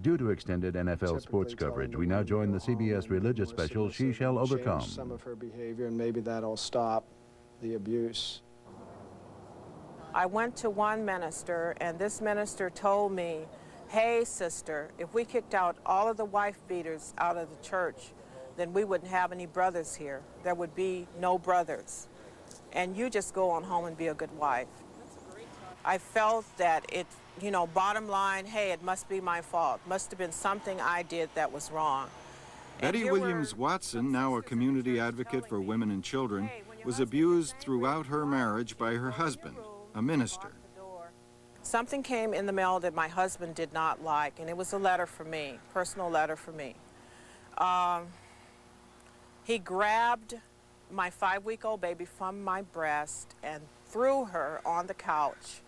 Due to extended NFL sports coverage, we now join the CBS religious special, She Shall Overcome. Some of her behavior, and maybe that'll stop the abuse. I went to one minister, and this minister told me, hey, sister, if we kicked out all of the wife beaters out of the church, then we wouldn't have any brothers here. There would be no brothers. And you just go on home and be a good wife. I felt that it, bottom line, hey, it must be my fault. Must have been something I did that was wrong. Betty Williams Watson, now a community advocate for women and children, was abused throughout her marriage by her husband, a minister. Something came in the mail that my husband did not like, and it was a letter for me, personal letter for me. He grabbed my 5-week-old baby from my breast and threw her on the couch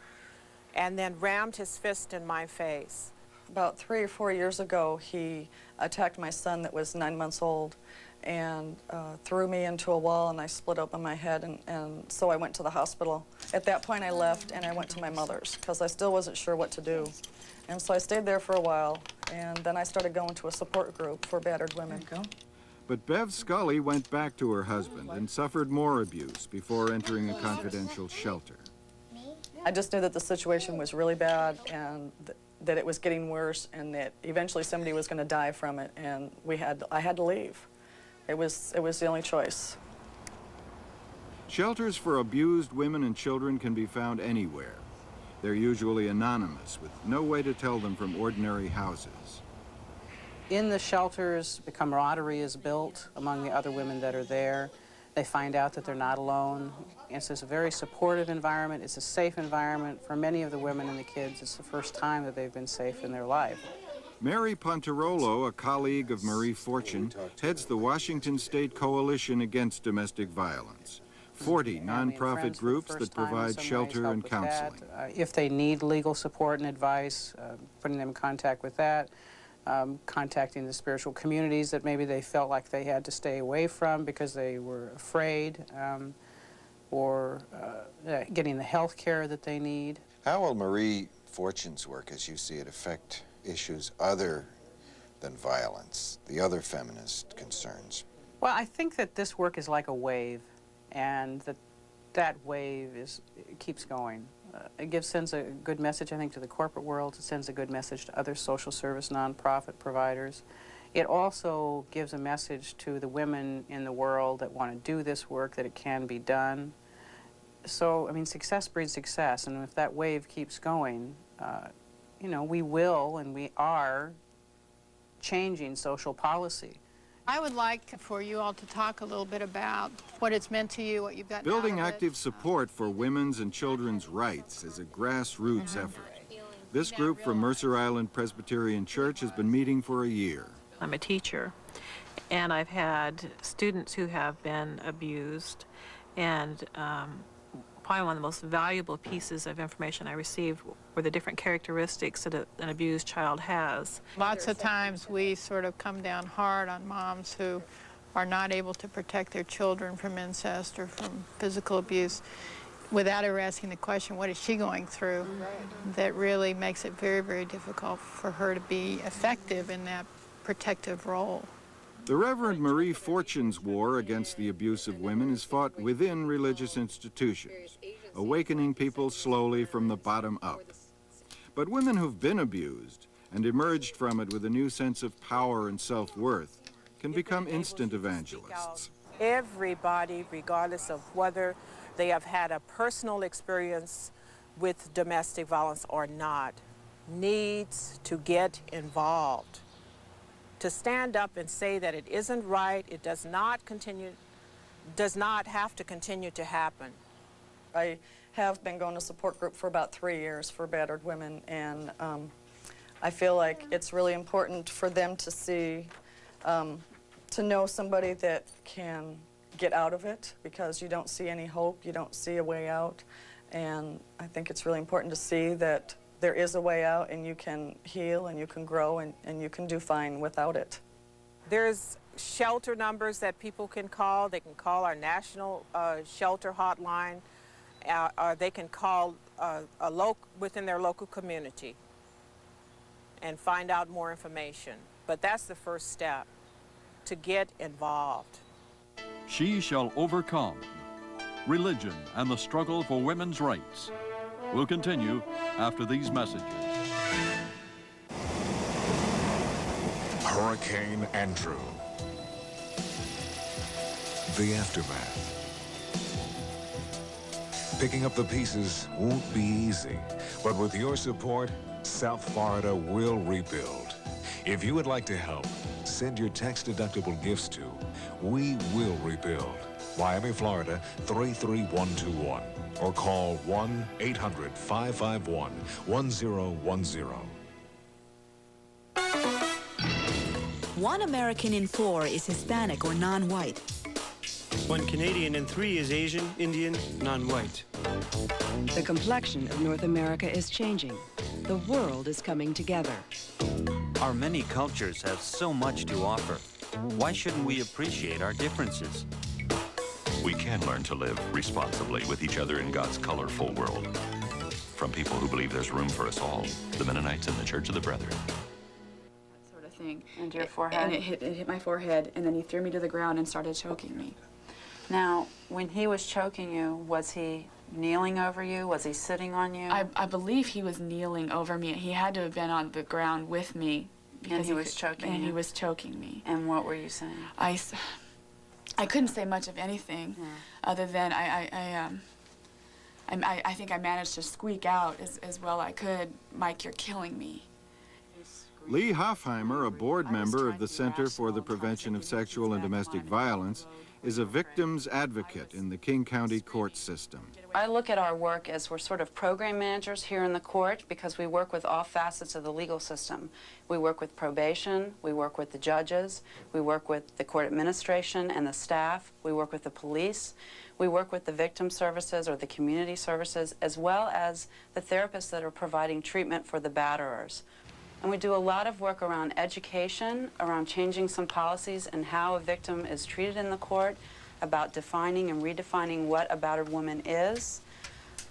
and then rammed his fist in my face. About 3 or 4 years ago, he attacked my son that was 9 months old and threw me into a wall, and I split open my head, and so I went to the hospital. At that point, I left and I went to my mother's because I still wasn't sure what to do. And so I stayed there for a while, and then I started going to a support group for battered women. But Bev Scully went back to her husband and suffered more abuse before entering a confidential shelter. I just knew that the situation was really bad and that it was getting worse and that eventually somebody was going to die from it, and I had to leave. It was the only choice. Shelters for abused women and children can be found anywhere. They're usually anonymous, with no way to tell them from ordinary houses. In the shelters, the camaraderie is built among the other women that are there. They find out that they're not alone. It's a very supportive environment. It's a safe environment. For many of the women and the kids, it's the first time that they've been safe in their life. Mary Pontarolo, a colleague of Marie Fortune, heads the Washington State Coalition Against Domestic Violence, 40 nonprofit groups that provide shelter and counseling. If they need legal support and advice, putting them in contact with that. Contacting the spiritual communities that maybe they felt like they had to stay away from because they were afraid, or getting the health care that they need. How will Marie Fortune's work, as you see it, affect issues other than violence, the other feminist concerns? Well, I think that this work is like a wave, and that wave keeps going. It sends a good message, I think, to the corporate world. It sends a good message to other social service nonprofit providers. It also gives a message to the women in the world that want to do this work, that it can be done. So, I mean, success breeds success, and if that wave keeps going, we will and we are changing social policy. I would like for you all to talk a little bit about what it's meant to you, what you've gotten Building out of active support for women's and children's rights is a grassroots effort. This group from Mercer Island Presbyterian Church has been meeting for a year. I'm a teacher, and I've had students who have been abused, and probably one of the most valuable pieces of information I received were the different characteristics that an abused child has. Lots of times we sort of come down hard on moms who are not able to protect their children from incest or from physical abuse without ever asking the question, what is she going through? That really makes it very, very difficult for her to be effective in that protective role. The Reverend Marie Fortune's war against the abuse of women is fought within religious institutions, awakening people slowly from the bottom up. But women who've been abused and emerged from it with a new sense of power and self-worth can become instant evangelists. Everybody, regardless of whether they have had a personal experience with domestic violence or not, needs to get involved. To stand up and say that it isn't right, it does not have to continue to happen. I have been going to support group for about 3 years for battered women, and I feel like it's really important for them to see, to know somebody that can get out of it, because you don't see any hope, you don't see a way out, and I think it's really important to see that there is a way out, and you can heal and you can grow and you can do fine without it. There's shelter numbers that people can call. They can call our national shelter hotline, or they can call within their local community. and find out more information. But that's the first step, to get involved. She shall overcome. Religion and the struggle for women's rights will continue after these messages. Hurricane Andrew. The aftermath. Picking up the pieces won't be easy, but with your support, South Florida will rebuild. If you would like to help, send your tax-deductible gifts to We Will Rebuild, Miami, Florida 33121, or call 1-800-551-1010. 1 American in 4 is Hispanic or non-white. 1 Canadian in 3 is Asian, Indian, non-white. The complexion of North America is changing. The world is coming together. Our many cultures have so much to offer. Why shouldn't we appreciate our differences? We can learn to live responsibly with each other in God's colorful world. From people who believe there's room for us all, the Mennonites and the Church of the Brethren. Sort of thing. And your forehead? And it hit my forehead, and then he threw me to the ground and started choking me. Now, when he was choking you, was he kneeling over you? Was he sitting on you? I believe he was kneeling over me. He had to have been on the ground with me. And he was choking you? And he was choking me. And what were you saying? I couldn't say much of anything other than I think I managed to squeak out as well I could, "Mike, you're killing me." Lee Hoffheimer, a board member of the Center for the Prevention of Sexual and Domestic Violence, is a victim's advocate in the King County court system. I look at our work as we're sort of program managers here in the court because we work with all facets of the legal system. We work with probation, we work with the judges, we work with the court administration and the staff, we work with the police, we work with the victim services or the community services, as well as the therapists that are providing treatment for the batterers. And we do a lot of work around education, around changing some policies and how a victim is treated in the court, about defining and redefining what a battered woman is,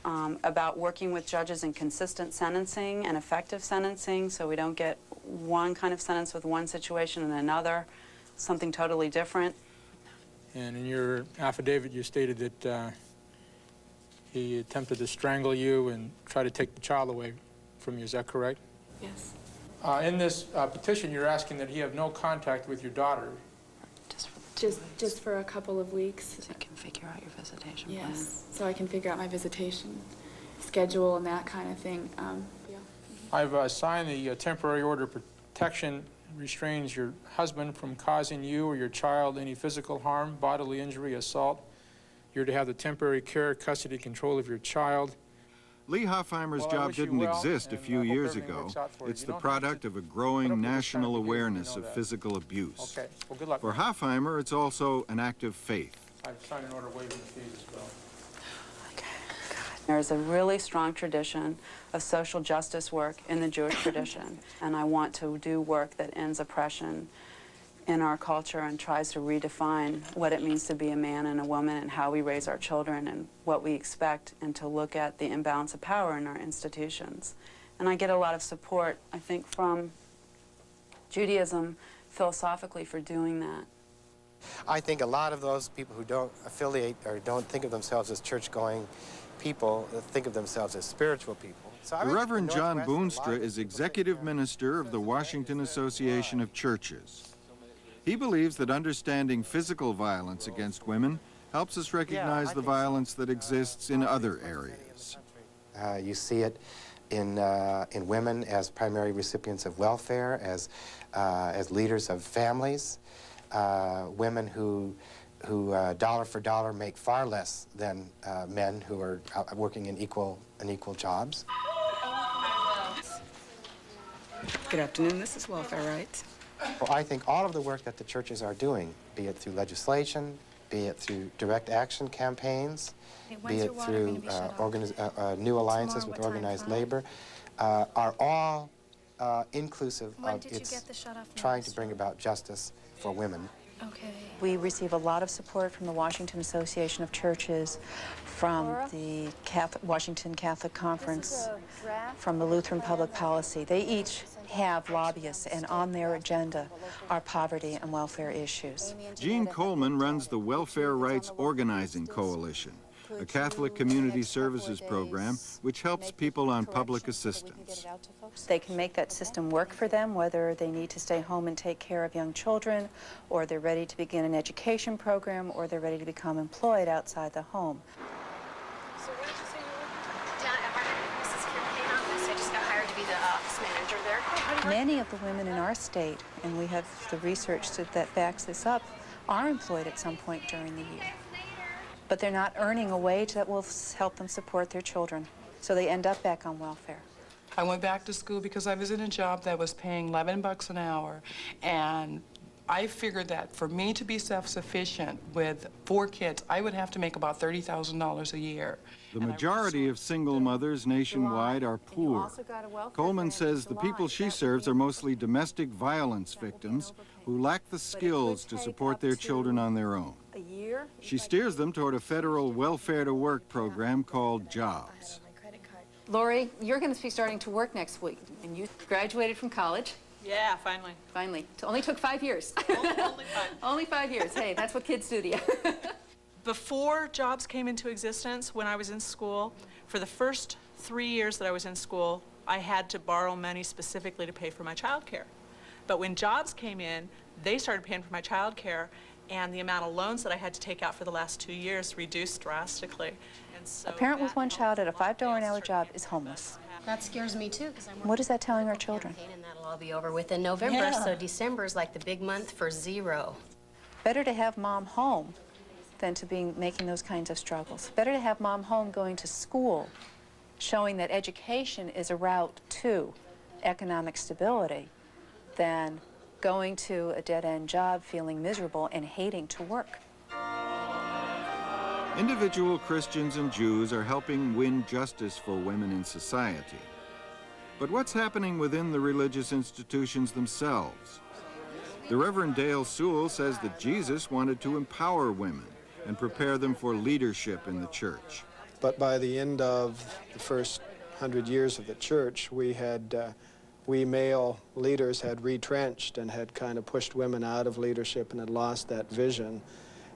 about working with judges in consistent sentencing and effective sentencing so we don't get one kind of sentence with one situation and another, something totally different. And in your affidavit you stated that he attempted to strangle you and try to take the child away from you, is that correct? Yes. In this petition, you're asking that he have no contact with your daughter. Just for a couple of weeks. So you can figure out your visitation plan. Yes, so I can figure out my visitation schedule and that kind of thing. Yeah. I've signed the temporary order of protection, restrains your husband from causing you or your child any physical harm, bodily injury, assault. You're to have the temporary care, custody, control of your child. Lee Hoffheimer's job didn't exist a few years ago. It's the product of a growing national awareness of physical abuse. Okay. Well, good luck. For Hoffheimer, it's also an act of faith. I've signed an order waiving the fees as well. There's a really strong tradition of social justice work in the Jewish tradition, and I want to do work that ends oppression in our culture and tries to redefine what it means to be a man and a woman and how we raise our children and what we expect, and to look at the imbalance of power in our institutions. And I get a lot of support, I think, from Judaism philosophically for doing that. I think a lot of those people who don't affiliate or don't think of themselves as church-going people think of themselves as spiritual people. So the Reverend John Boonstra is executive minister of the Washington Association of Churches. He believes that understanding physical violence against women helps us recognize the violence that exists in other areas. You see it in women as primary recipients of welfare, as leaders of families, women who dollar for dollar make far less than men who are working in equal jobs. Good afternoon, this is Welfare Rights. Well, I think all of the work that the churches are doing, be it through legislation, be it through direct action campaigns, be it through new alliances with organized labor, are all inclusive of its trying to bring about justice for women. Okay. We receive a lot of support from the Washington Association of Churches, from the Washington Catholic Conference, from the Lutheran Public Policy. They each have lobbyists, and on their agenda are poverty and welfare issues. Jean Coleman runs the Welfare Rights Organizing Coalition, a Catholic community services program which helps people on public assistance. They can make that system work for them, whether they need to stay home and take care of young children, or they're ready to begin an education program, or they're ready to become employed outside the home. So what did you say you were? Down at our Mrs. Campaign office. I just got hired to be the office manager there. Many of the women in our state, and we have the research that backs this up, are employed at some point during the year. But they're not earning a wage that will help them support their children, so they end up back on welfare. I went back to school because I was in a job that was paying $11 an hour, and I figured that for me to be self-sufficient with 4 kids, I would have to make about $30,000 a year. The majority of single mothers nationwide are poor. Coleman says the people she serves are mostly domestic violence victims who lack the skills to support their children on their own. She steers them toward a federal welfare-to-work program called JOBS. Lori, you're going to be starting to work next week, and you graduated from college. Yeah, finally. Finally. It only took 5 years. Only 5. Only 5 years. Hey, that's what kids do to you. Before JOBS came into existence, when I was in school, for the first 3 years that I was in school, I had to borrow money specifically to pay for my child care. But when JOBS came in, they started paying for my child care, and the amount of loans that I had to take out for the last 2 years reduced drastically. And so a parent with one child at a $5 an hour job is homeless. That scares me too, because I'm What is that telling our children? and that'll all be over within November, Yeah. so December is like the big month for zero. Better to have mom home than to be making those kinds of struggles. Better to have mom home going to school, showing that education is a route to economic stability, than going to a dead-end job, feeling miserable and hating to work. Individual Christians and Jews are helping win justice for women in society. But what's happening within the religious institutions themselves? The Reverend Dale Sewell says that Jesus wanted to empower women and prepare them for leadership in the church. But by the end of the first 100 years of the church, we male leaders had retrenched and had kind of pushed women out of leadership and had lost that vision.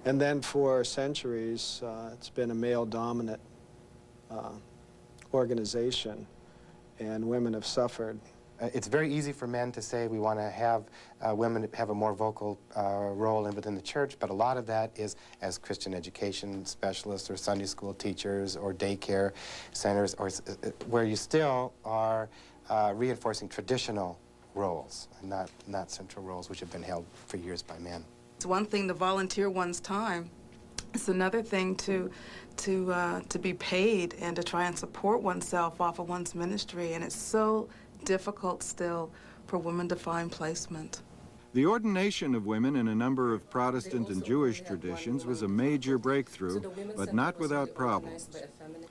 And then for centuries, it's been a male-dominant organization, and women have suffered. It's very easy for men to say we want to have women have a more vocal role within the church, but a lot of that is as Christian education specialists or Sunday school teachers or daycare centers, or where you still are reinforcing traditional roles, and not central roles which have been held for years by men. It's one thing to volunteer one's time. It's another thing to be paid and to try and support oneself off of one's ministry, and it's so difficult still for women to find placement. The ordination of women in a number of Protestant and Jewish traditions was a major breakthrough, but not without problems.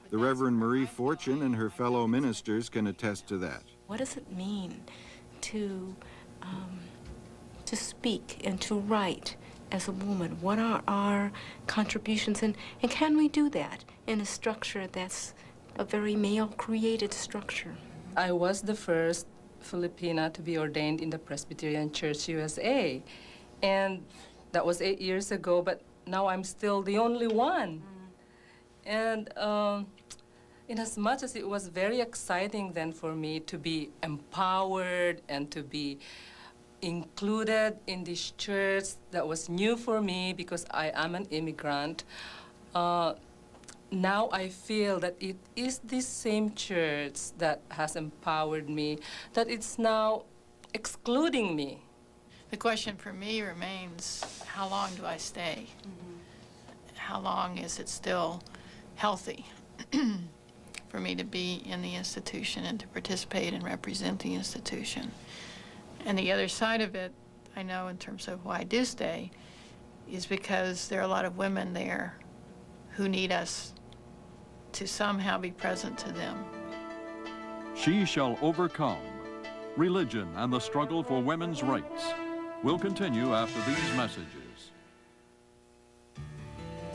The Reverend Marie Fortune and her fellow ministers can attest to that. What does it mean to speak and to write as a woman? What are our contributions, and can we do that in a structure that's a very male-created structure? I was the first Filipina to be ordained in the Presbyterian Church USA, and that was 8 years ago, but now I'm still the only one. And in as much as it was very exciting then for me to be empowered and to be included in this church that was new for me because I am an immigrant, now I feel that it is this same church that has empowered me, that it's now excluding me. The question for me remains, how long do I stay? How long is it still healthy for me to be in the institution and to participate and represent the institution? And the other side of it, I know in terms of why I do stay, is because there are a lot of women there who need us to somehow be present to them. She shall overcome. Religion and the struggle for women's rights will continue after these messages.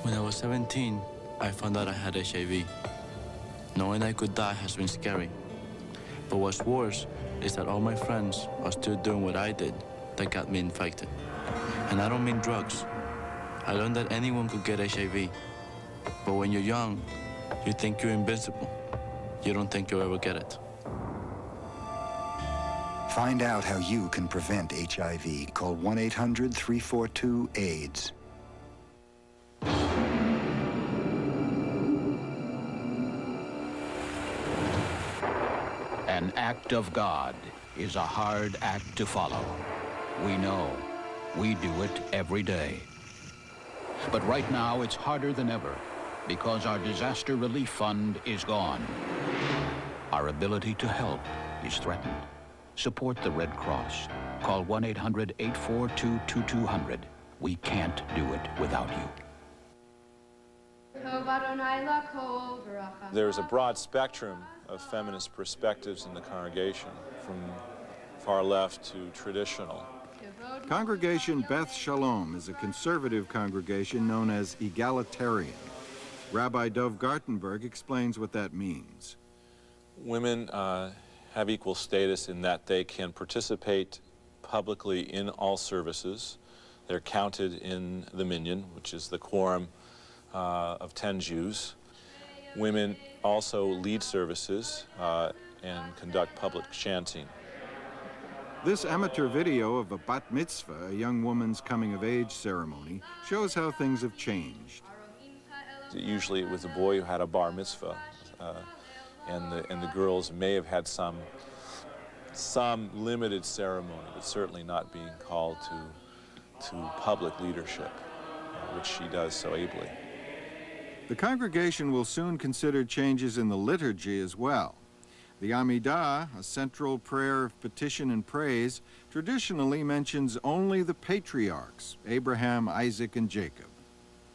When I was 17, I found out I had HIV. Knowing I could die has been scary. But what's worse is that all my friends are still doing what I did that got me infected. And I don't mean drugs. I learned that anyone could get HIV. But when you're young, you think you're invincible. You don't think you'll ever get it. Find out how you can prevent HIV. Call 1-800-342-AIDS. An act of God is a hard act to follow. We know. We do it every day. But right now, it's harder than ever because our disaster relief fund is gone. Our ability to help is threatened. Support the Red Cross. Call 1-800-842-2200. We can't do it without you. There's a broad spectrum of feminist perspectives in the congregation, from far left to traditional. Congregation Beth Shalom is a conservative congregation known as egalitarian. Rabbi Dov Gartenberg explains what that means. Women have equal status in that they can participate publicly in all services. They're counted in the minyan, which is the quorum of 10 Jews. Women also lead services and conduct public chanting. This amateur video of a bat mitzvah, a young woman's coming-of-age ceremony, shows how things have changed. Usually it was a boy who had a bar mitzvah, and the girls may have had some limited ceremony, but certainly not being called to public leadership, which she does so ably. The congregation will soon consider changes in the liturgy as well. The Amidah, a central prayer of petition and praise, traditionally mentions only the patriarchs, Abraham, Isaac, and Jacob.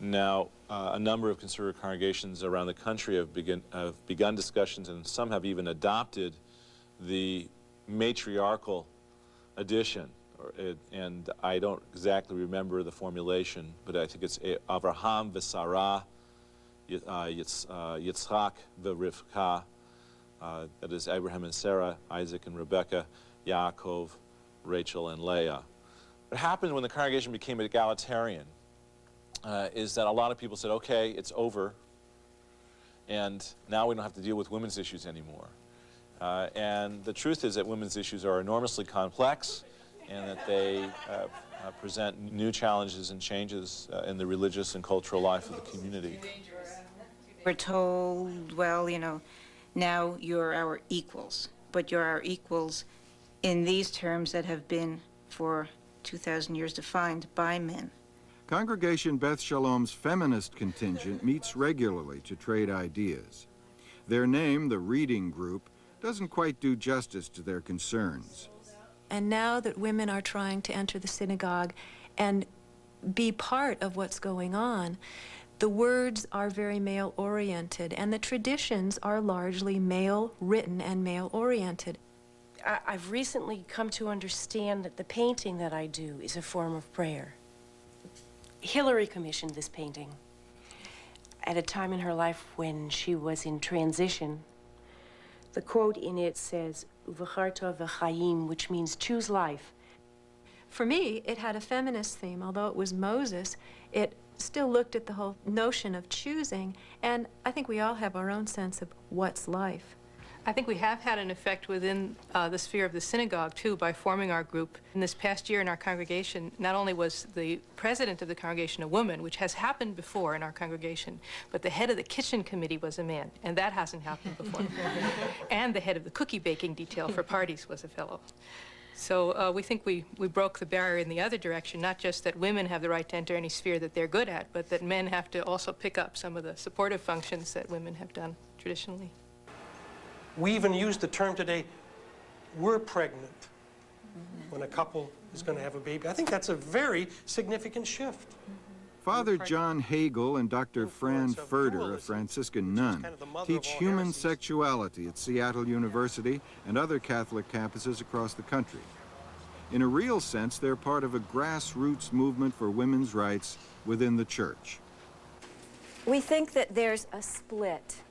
Now, a number of conservative congregations around the country have begun discussions, and some have even adopted the matriarchal addition. And I don't exactly remember the formulation, but I think it's Avraham v'Sarah, Yitzchak v'Rivka, that is Abraham and Sarah, Isaac and Rebekah, Yaakov, Rachel and Leah. What happened when the congregation became egalitarian is that a lot of people said, okay, it's over, and now we don't have to deal with women's issues anymore. And the truth is that women's issues are enormously complex, and that they present new challenges and changes in the religious and cultural life of the community. We're told, well, you know, now you're our equals, but you're our equals in these terms that have been for 2,000 years defined by men. Congregation Beth Shalom's feminist contingent meets regularly to trade ideas. Their name, the Reading Group, doesn't quite do justice to their concerns. And now that women are trying to enter the synagogue and be part of what's going on, the words are very male-oriented, and the traditions are largely male-written and male-oriented. I've recently come to understand that the painting that I do is a form of prayer. Hillary commissioned this painting at a time in her life when she was in transition. The quote in it says, "V'charta v'chayim," which means choose life. For me, it had a feminist theme. Although it was Moses, it still looked at the whole notion of choosing, and I think we all have our own sense of what's life. I think we have had an effect within the sphere of the synagogue, too, by forming our group. In this past year in our congregation, not only was the president of the congregation a woman, which has happened before in our congregation, but the head of the kitchen committee was a man, and that hasn't happened before. And the head of the cookie baking detail for parties was a fellow. So we think we broke the barrier in the other direction, not just that women have the right to enter any sphere that they're good at, but that men have to also pick up some of the supportive functions that women have done traditionally. We even use the term today, we're pregnant, when a couple is going to have a baby. I think that's a very significant shift. Father John Hagel and Dr. Fran Furter, a Franciscan nun, teach human sexuality at Seattle University and other Catholic campuses across the country. In a real sense, they're part of a grassroots movement for women's rights within the church. We think that there's a split.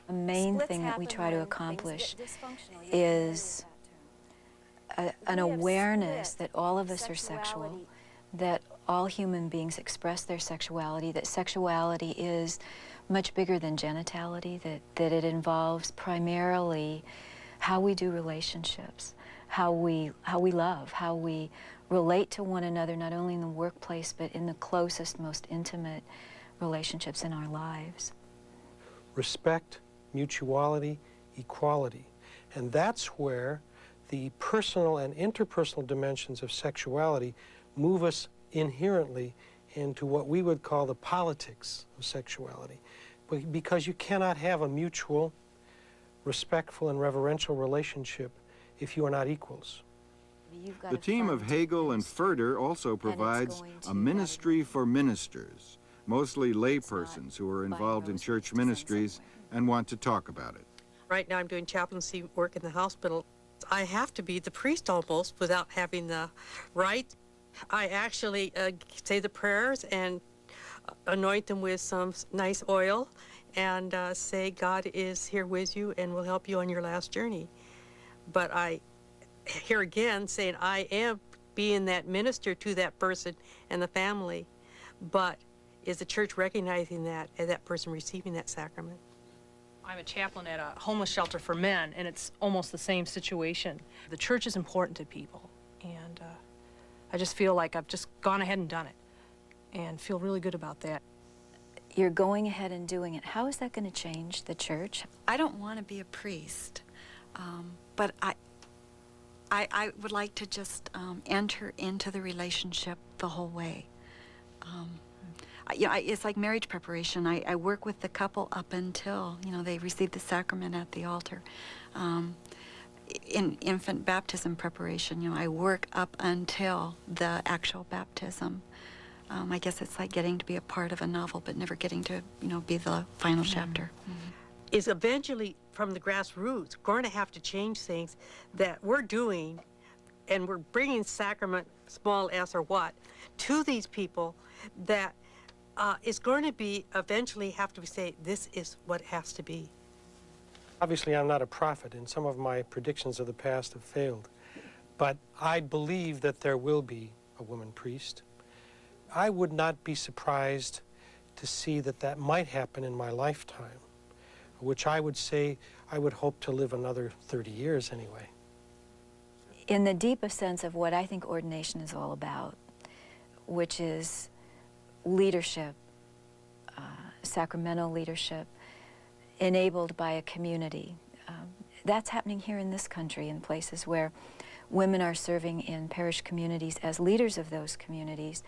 The main thing that we try to accomplish is an awareness that all of us are sexual, that all human beings express their sexuality, that sexuality is much bigger than genitality, that it involves primarily how we do relationships, how we love, how we relate to one another, not only in the workplace, but in the closest, most intimate relationships in our lives. Respect, mutuality, equality. And that's where the personal and interpersonal dimensions of sexuality move us inherently into what we would call the politics of sexuality. Because you cannot have a mutual, respectful, and reverential relationship if you are not equals. The team of Hagel and Furter also provides a ministry for ministers, mostly laypersons who are involved in church ministries and want to talk about it. Right now I'm doing chaplaincy work in the hospital. I have to be the priest almost without having the right. I actually say the prayers and anoint them with some nice oil and say God is here with you and will help you on your last journey. But I, here again, saying I am being that minister to that person and the family, but is the church recognizing that and that person receiving that sacrament? I'm a chaplain at a homeless shelter for men, and it's almost the same situation. The church is important to people, and I just feel like I've just gone ahead and done it, and feel really good about that. You're going ahead and doing it. How is that going to change the church? I don't want to be a priest, but I would like to just enter into the relationship the whole way. You know, it's like marriage preparation. I work with the couple up until, you know, they receive the sacrament at the altar. In infant baptism preparation, you know, I work up until the actual baptism. I guess it's like getting to be a part of a novel, but never getting to, you know, be the final chapter. Is eventually, from the grassroots, going to have to change things that we're doing, and we're bringing sacrament, small s or what, to these people that is going to be eventually have to say, this is what it has to be. Obviously, I'm not a prophet, and some of my predictions of the past have failed. But I believe that there will be a woman priest. I would not be surprised to see that that might happen in my lifetime, which I would say I would hope to live another 30 years anyway. In the deepest sense of what I think ordination is all about, which is leadership, sacramental leadership, enabled by a community. That's happening here in this country in places where women are serving in parish communities as leaders of those communities,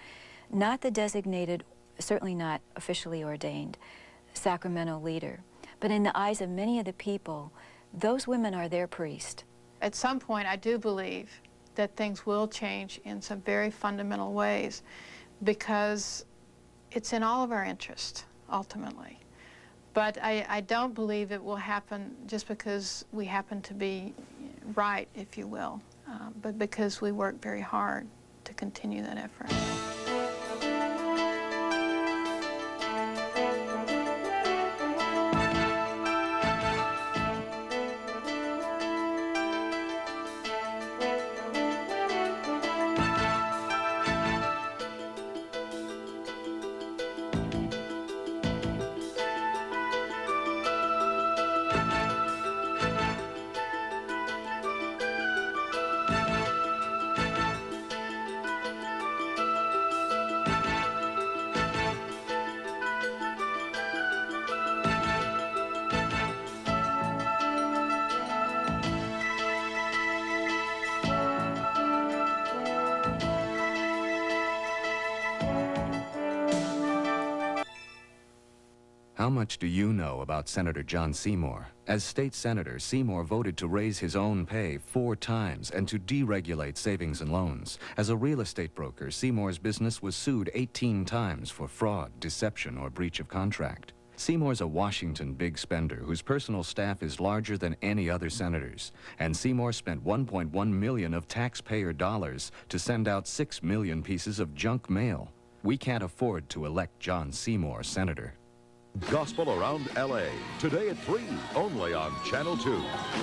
not the designated, certainly not officially ordained, sacramental leader, but in the eyes of many of the people, those women are their priest. At some point, I do believe that things will change in some very fundamental ways, because it's in all of our interest, ultimately. But I don't believe it will happen just because we happen to be right, if you will, but because we work very hard to continue that effort. How much do you know about Senator John Seymour? As state senator, Seymour voted to raise his own pay 4 times and to deregulate savings and loans. As a real estate broker, Seymour's business was sued 18 times for fraud, deception, or breach of contract. Seymour's a Washington big spender whose personal staff is larger than any other senator's. And Seymour spent $1.1 million of taxpayer dollars to send out 6 million pieces of junk mail. We can't afford to elect John Seymour senator. Gospel Around L.A. Today at 3, only on Channel 2.